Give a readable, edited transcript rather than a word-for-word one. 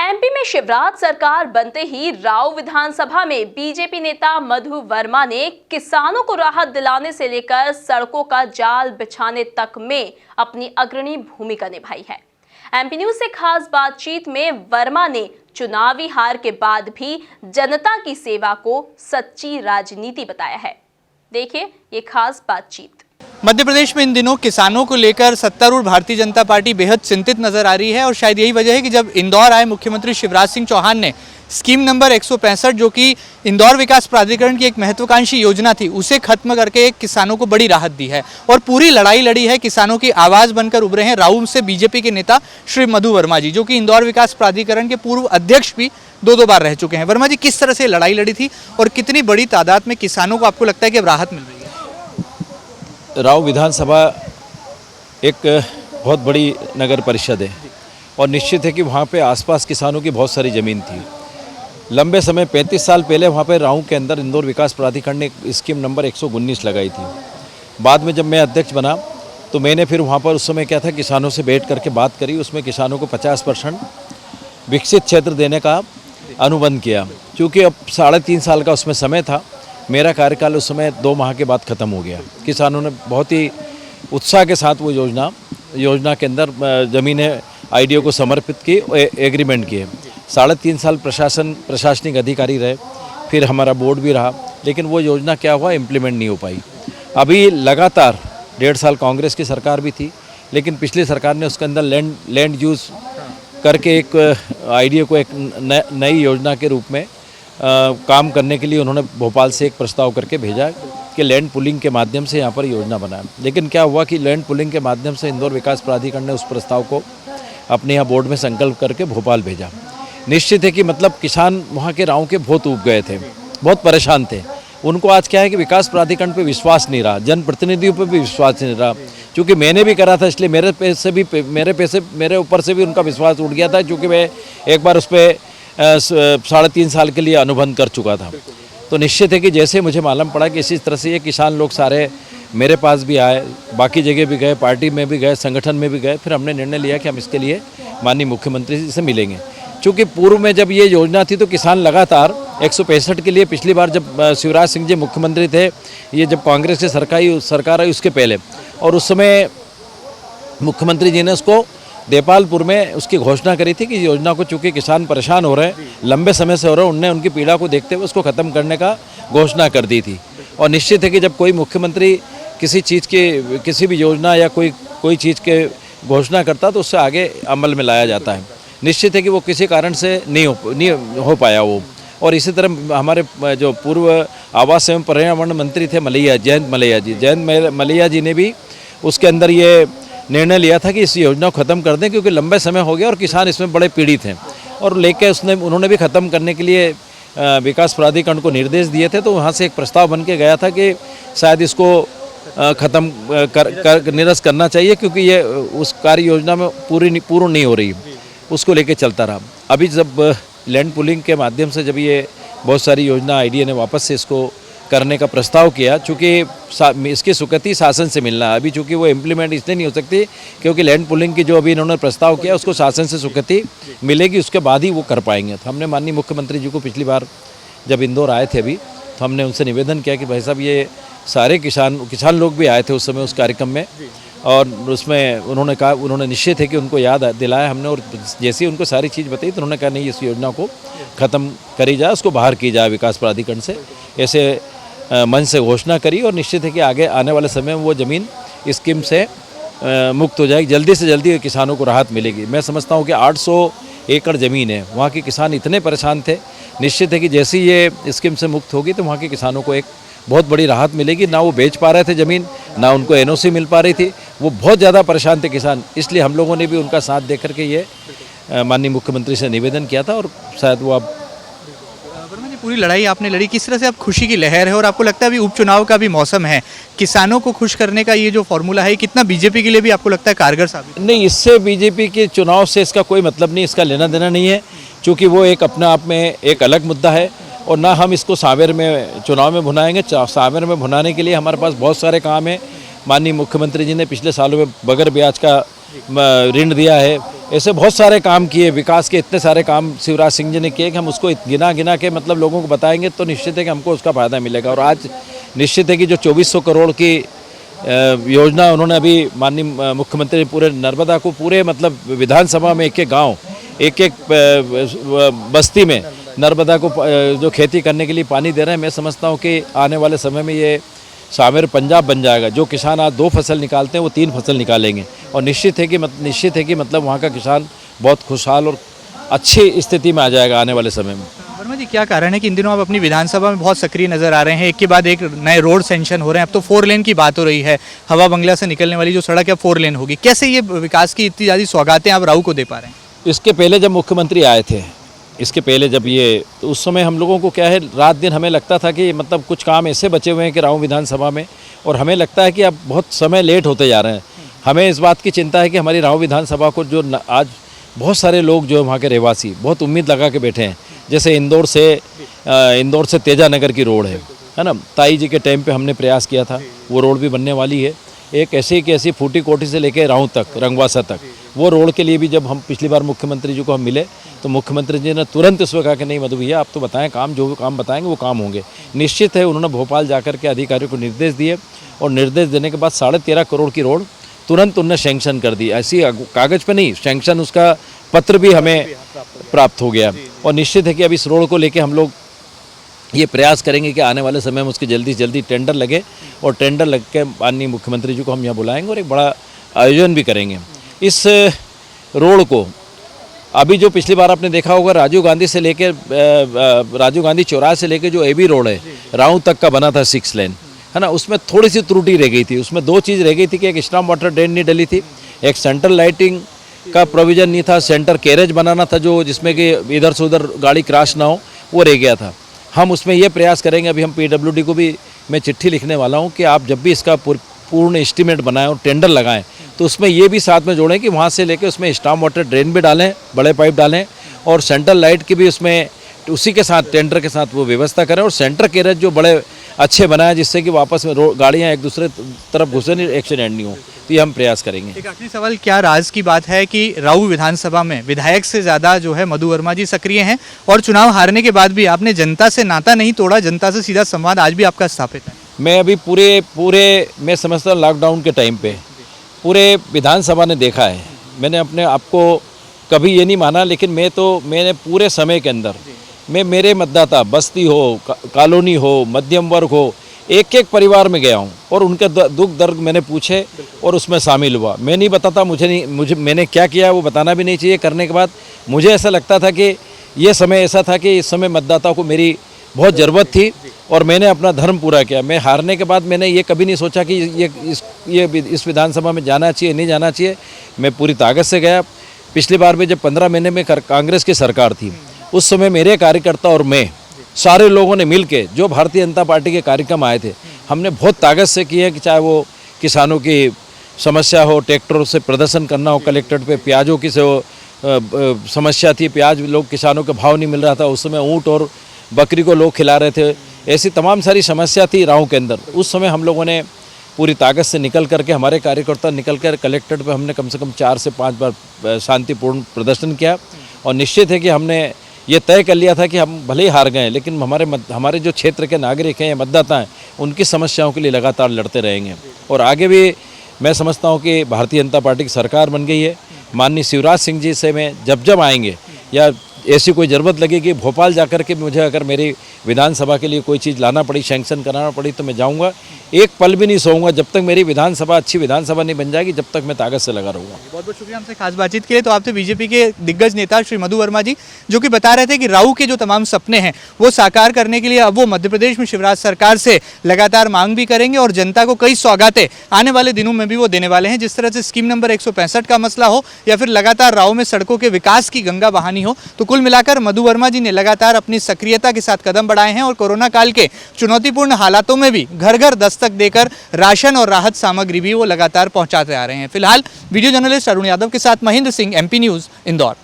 MP में शिवराज सरकार बनते ही राव विधानसभा में बीजेपी नेता मधु वर्मा ने किसानों को राहत दिलाने से लेकर सड़कों का जाल बिछाने तक में अपनी अग्रणी भूमिका निभाई है। एमपी न्यूज से खास बातचीत में वर्मा ने चुनावी हार के बाद भी जनता की सेवा को सच्ची राजनीति बताया है। देखिए ये खास बातचीत। मध्य प्रदेश में इन दिनों किसानों को लेकर सत्तारूढ़ भारतीय जनता पार्टी बेहद चिंतित नजर आ रही है और शायद यही वजह है कि जब इंदौर आए मुख्यमंत्री शिवराज सिंह चौहान ने स्कीम नंबर 165 जो कि इंदौर विकास प्राधिकरण की एक महत्वाकांक्षी योजना थी उसे खत्म करके किसानों को बड़ी राहत दी है और पूरी लड़ाई लड़ी है। किसानों की आवाज बनकर उभरे हैं राऊ से बीजेपी के नेता श्री मधु वर्मा जी, जो कि इंदौर विकास प्राधिकरण के पूर्व अध्यक्ष भी दो बार रह चुके हैं। वर्मा जी, किस तरह से लड़ाई लड़ी थी और कितनी बड़ी तादाद में किसानों को आपको लगता है कि अब राहत मिल रही है? राव विधानसभा एक बहुत बड़ी नगर परिषद है और निश्चित है कि वहाँ पे आसपास किसानों की बहुत सारी ज़मीन थी। लंबे समय 35 साल पहले वहाँ पे राव के अंदर इंदौर विकास प्राधिकरण ने स्कीम नंबर 119 लगाई थी। बाद में जब मैं अध्यक्ष बना तो मैंने फिर वहाँ पर उस समय क्या था, किसानों से बैठ करके बात करी। उसमें किसानों को 50% विकसित क्षेत्र देने का अनुबंध किया। चूँकि अब 3.5 साल का उसमें समय था, मेरा कार्यकाल उस समय 2 माह के बाद ख़त्म हो गया। किसानों ने बहुत ही उत्साह के साथ वो योजना के अंदर ज़मीनें आईडीओ को समर्पित की, एग्रीमेंट किए। 3.5 साल प्रशासनिक अधिकारी रहे, फिर हमारा बोर्ड भी रहा, लेकिन वो योजना क्या हुआ, इम्प्लीमेंट नहीं हो पाई। अभी लगातार 1.5 साल कांग्रेस की सरकार भी थी, लेकिन पिछली सरकार ने उसके अंदर लैंड यूज़ करके एक आईडीओ को एक नई योजना के रूप में काम करने के लिए उन्होंने भोपाल से एक प्रस्ताव करके भेजा कि लैंड पुलिंग के माध्यम से यहाँ पर योजना बनाए। लेकिन क्या हुआ कि लैंड पुलिंग के माध्यम से इंदौर विकास प्राधिकरण ने उस प्रस्ताव को अपने यहाँ बोर्ड में संकल्प करके भोपाल भेजा। निश्चित है कि मतलब किसान वहाँ के राव के बहुत ऊब गए थे, बहुत परेशान थे। उनको आज क्या है कि विकास प्राधिकरण पर विश्वास नहीं रहा, जनप्रतिनिधियों पर भी विश्वास नहीं रहा। क्योंकि मैंने भी करा था, इसलिए मेरे ऊपर से भी उनका विश्वास उठ गया था, क्योंकि मैं एक बार उस पर 3.5 साल के लिए अनुबंध कर चुका था। तो निश्चित है कि जैसे मुझे मालूम पड़ा कि इसी तरह से ये किसान लोग सारे मेरे पास भी आए, बाकी जगह भी गए, पार्टी में भी गए, संगठन में भी गए, फिर हमने निर्णय लिया कि हम इसके लिए माननीय मुख्यमंत्री जी से मिलेंगे। चूँकि पूर्व में जब ये योजना थी तो किसान लगातार 165 के लिए, पिछली बार जब शिवराज सिंह जी मुख्यमंत्री थे, ये जब कांग्रेस की सरकार आई उसके पहले, और उस समय मुख्यमंत्री जी ने उसको देपालपुर में उसकी घोषणा करी थी कि योजना को, चूँकि किसान परेशान हो रहे हैं, लंबे समय से हो रहे हैं, उनने उनकी पीड़ा को देखते हुए उसको ख़त्म करने का घोषणा कर दी थी। और निश्चित है कि जब कोई मुख्यमंत्री किसी चीज़ के, किसी भी योजना या कोई चीज़ के घोषणा करता तो उससे आगे अमल में लाया जाता है। निश्चित है कि वो किसी कारण से नहीं हो पाया वो। और इसी तरह हमारे जो पूर्व आवास एवं पर्यावरण मंत्री थे जयंत मलैया जी ने भी उसके अंदर ये निर्णय लिया था कि इस योजना को ख़त्म कर दें, क्योंकि लंबे समय हो गया और किसान इसमें बड़े पीड़ित हैं। और लेके उन्होंने भी ख़त्म करने के लिए विकास प्राधिकरण को निर्देश दिए थे। तो वहाँ से एक प्रस्ताव बन के गया था कि शायद इसको ख़त्म निरस्त करना चाहिए, क्योंकि ये उस कार्य योजना में पूर्ण नहीं हो रही, उसको लेके चलता रहा। अभी जब लैंड पुलिंग के माध्यम से जब ये बहुत सारी योजना आईडीए ने वापस से इसको करने का प्रस्ताव किया, चूँकि इसकी स्वीकृति शासन से मिलना है। अभी चूँकि वो इम्प्लीमेंट इसलिए नहीं हो सकती क्योंकि लैंड पुलिंग की जो अभी इन्होंने प्रस्ताव किया उसको शासन से स्वीकृति मिलेगी, उसके बाद ही वो कर पाएंगे। तो हमने माननीय मुख्यमंत्री जी को पिछली बार जब इंदौर आए थे अभी, तो हमने उनसे निवेदन किया कि भाई साहब, ये सारे किसान लोग भी आए थे उस समय उस कार्यक्रम में, और उसमें उन्होंने कहा, उन्होंने निश्चित है कि उनको याद दिलाया हमने, और जैसे ही उनको सारी चीज़ बताई तो उन्होंने कहा नहीं, इस योजना को ख़त्म करी जाए, उसको बाहर की जाए विकास प्राधिकरण से। ऐसे मन से घोषणा करी और निश्चित है कि आगे आने वाले समय में वो ज़मीन स्कीम से मुक्त हो जाएगी। जल्दी से जल्दी किसानों को राहत मिलेगी। मैं समझता हूँ कि 800 एकड़ ज़मीन है, वहाँ के किसान इतने परेशान थे। निश्चित है कि जैसे ही ये स्कीम से मुक्त होगी तो वहाँ के किसानों को एक बहुत बड़ी राहत मिलेगी। ना वो बेच पा रहे थे ज़मीन, ना उनको एनओसी मिल पा रही थी, वो बहुत ज़्यादा परेशान थे किसान। इसलिए हम लोगों ने भी उनका साथ दे करके ये माननीय मुख्यमंत्री से निवेदन किया था, और शायद वो अब पूरी लड़ाई आपने लड़ी, किस तरह से अब खुशी की लहर है और आपको लगता है अभी उपचुनाव का भी मौसम है, किसानों को खुश करने का ये जो फॉर्मूला है कितना बीजेपी के लिए भी आपको लगता है कारगर साबित? नहीं, इससे बीजेपी के चुनाव से इसका कोई मतलब नहीं, इसका लेना देना नहीं है, क्योंकि वो एक अपने आप में एक अलग मुद्दा है। और ना हम इसको सावेर में चुनाव में भुनाएंगे। सावेर में भुनाने के लिए हमारे पास बहुत सारे काम हैं। माननीय मुख्यमंत्री जी ने पिछले सालों में बगैर ब्याज का ऋण दिया है, ऐसे बहुत सारे काम किए, विकास के इतने सारे काम शिवराज सिंह जी ने किए कि हम उसको गिना गिना के मतलब लोगों को बताएंगे तो निश्चित है कि हमको उसका फ़ायदा मिलेगा। और आज निश्चित है कि जो 2400 करोड़ की योजना उन्होंने अभी माननीय मुख्यमंत्री पूरे नर्मदा को पूरे मतलब विधानसभा में एक एक गाँव एक एक बस्ती में नर्मदा को जो खेती करने के लिए पानी दे रहे हैं। मैं समझता हूँ कि आने वाले समय में ये शामिर पंजाब बन जाएगा। जो किसान आज 2 फसल निकालते हैं वो 3 फसल निकालेंगे और निश्चित है कि मतलब वहाँ का किसान बहुत खुशहाल और अच्छी स्थिति में आ जाएगा आने वाले समय में। वर्मा जी, क्या कारण है कि इन दिनों आप अपनी विधानसभा में बहुत सक्रिय नजर आ रहे हैं? एक के बाद एक नए रोड सैंक्शन हो रहे हैं, अब तो 4 लेन की बात हो रही है, हवा बंगला से निकलने वाली जो सड़क है 4 लेन होगी। कैसे ये विकास की इतनी ज़्यादा सौगातें आप राऊ को दे पा रहे हैं? इसके पहले जब मुख्यमंत्री आए थे, इसके पहले जब ये, तो उस समय हम लोगों को क्या है, रात दिन हमें लगता था कि मतलब कुछ काम ऐसे बचे हुए हैं कि राऊ विधानसभा में, और हमें लगता है कि अब बहुत समय लेट होते जा रहे हैं। हमें इस बात की चिंता है कि हमारी राऊ विधानसभा को जो आज बहुत सारे लोग जो वहाँ के रहवासी बहुत उम्मीद लगा के बैठे हैं, जैसे इंदौर से तेजानगर की रोड है ना, ताई जी के टाइम पे हमने प्रयास किया था, वो रोड भी बनने वाली है। एक ऐसी की ऐसी फूटी कोठी से लेके राऊ तक, रंगवासा तक, वो रोड के लिए भी जब हम पिछली बार मुख्यमंत्री जी को हम मिले तो मुख्यमंत्री जी ने तुरंत इस वक्त कहा कि नहीं मधु भैया आप तो बताएं, काम जो काम बताएंगे वो काम होंगे। निश्चित है उन्होंने भोपाल जाकर के अधिकारियों को निर्देश दिए और निर्देश देने के बाद 13.5 करोड़ की रोड तुरंत उन्होंने सैंक्शन कर दी। ऐसी कागज़ पे नहीं, सैंक्शन उसका पत्र भी हमें प्राप्त हो गया। और निश्चित है कि अब इस रोड को लेके हम लोग ये प्रयास करेंगे कि आने वाले समय में उसकी जल्दी से जल्दी टेंडर लगे और टेंडर लग के माननीय मुख्यमंत्री जी को हम यहाँ बुलाएंगे और एक बड़ा आयोजन भी करेंगे। इस रोड को अभी जो पिछली बार आपने देखा होगा राजीव गांधी से लेके राजीव गांधी चौराहे से लेके जो एबी रोड है राऊ तक का बना था 6 लेन, है ना, उसमें थोड़ी सी त्रुटि रह गई थी। उसमें 2 चीज़ रह गई थी कि एक स्टॉर्म वाटर ड्रेन नहीं डली थी, एक सेंट्रल लाइटिंग का प्रोविज़न नहीं था, सेंटर कैरेज बनाना था जो जिसमें कि इधर से उधर गाड़ी क्रैश ना हो, वो रह गया था। हम उसमें ये प्रयास करेंगे, अभी हम PWD को भी मैं चिट्ठी लिखने वाला हूँ कि आप जब भी इसका पूर्ण एस्टीमेट बनाएं और टेंडर लगाएं तो उसमें ये भी साथ में जोड़ें कि वहाँ से लेके उसमें स्टॉर्म वाटर ड्रेन भी डालें, बड़े पाइप डालें और सेंट्रल लाइट की भी उसमें उसी के साथ टेंडर के साथ वो व्यवस्था करें और सेंटर कैरेज जो बड़े अच्छे बनाए जिससे कि वापस में गाड़ियाँ एक दूसरे तरफ घुसे नहीं, एक्सीडेंट नहीं हो। तो ये हम प्रयास करेंगे। एक आखिरी सवाल, क्या राज की बात है कि राऊ विधानसभा में विधायक से ज़्यादा जो है मधु वर्मा जी सक्रिय हैं और चुनाव हारने के बाद भी आपने जनता से नाता नहीं तोड़ा, जनता से सीधा संवाद आज भी आपका स्थापित है? मैं अभी पूरे मैं समझता हूँ लॉकडाउन के टाइम पे पूरे विधानसभा ने देखा है। मैंने अपने आप को कभी ये नहीं माना, लेकिन मैंने पूरे समय के अंदर मेरे मतदाता बस्ती हो, कॉलोनी हो, मध्यम वर्ग हो, एक एक परिवार में गया हूँ और उनके दुख दर्द मैंने पूछे और उसमें शामिल हुआ। मैं नहीं बताता मैंने क्या किया, वो बताना भी नहीं चाहिए। करने के बाद मुझे ऐसा लगता था कि ये समय ऐसा था कि इस समय मतदाताओं को मेरी बहुत ज़रूरत थी और मैंने अपना धर्म पूरा किया। मैं हारने के बाद मैंने ये कभी नहीं सोचा कि इस विधानसभा में जाना चाहिए नहीं जाना चाहिए। मैं पूरी ताकत से गया। पिछली बार में जब 15 महीने में कांग्रेस की सरकार थी उस समय मेरे कार्यकर्ता और मैं सारे लोगों ने मिल के जो भारतीय जनता पार्टी के कार्यक्रम आए थे हमने बहुत ताकत से किए कि चाहे वो किसानों की समस्या हो, ट्रैक्टरों से प्रदर्शन करना हो, कलेक्ट्रेट पे प्याजों की समस्या थी, प्याज लोग किसानों के भाव नहीं मिल रहा था, उस समय ऊँट और बकरी को लोग खिला रहे थे, ऐसी तमाम सारी समस्या थी राऊ के अंदर। उस समय हम लोगों ने पूरी ताकत से निकल करके हमारे कार्यकर्ता निकल कर कलेक्ट्रेट पे हमने कम से कम 4 से 5 बार शांतिपूर्ण प्रदर्शन किया और निश्चित है कि हमने ये तय कर लिया था कि हम भले ही हार गए लेकिन हमारे जो क्षेत्र के नागरिक हैं या मतदाता हैं उनकी समस्याओं के लिए लगातार लड़ते रहेंगे। और आगे भी मैं समझता हूँ कि भारतीय जनता पार्टी की सरकार बन गई है। माननीय शिवराज सिंह जी से मैं जब आएंगे या ऐसी कोई ज़रूरत लगेगी भोपाल जाकर के मुझे अगर मेरी विधानसभा के लिए कोई चीज़ लाना पड़ी, सैंक्शन कराना पड़ी तो मैं जाऊंगा। एक पल भी नहीं सोऊंगा जब तक मेरी विधानसभा अच्छी विधानसभा नहीं बन जाएगी, जब तक मैं ताकत से लगा रहूँगा। बहुत बहुत शुक्रिया हमसे खास बातचीत के लिए। तो आपसे बीजेपी के दिग्गज नेता श्री मधु वर्मा जी जो कि बता रहे थे कि राऊ के जो तमाम सपने हैं वो साकार करने के लिए अब वो मध्य प्रदेश में शिवराज सरकार से लगातार मांग भी करेंगे और जनता को कई सौगातें आने वाले दिनों में भी वो देने वाले हैं। जिस तरह से स्कीम नंबर 165 का मसला हो या फिर लगातार राऊ में सड़कों के विकास की गंगा बहानी हो, तो कुल मिलाकर मधु वर्मा जी ने लगातार अपनी सक्रियता के साथ कदम बढ़ाए हैं और कोरोना काल के चुनौतीपूर्ण हालातों में भी घर घर दस्तक देकर राशन और राहत सामग्री भी वो लगातार पहुंचाते आ रहे हैं। फिलहाल वीडियो जर्नलिस्ट अरुण यादव के साथ महेंद्र सिंह, MP न्यूज़, इंदौर।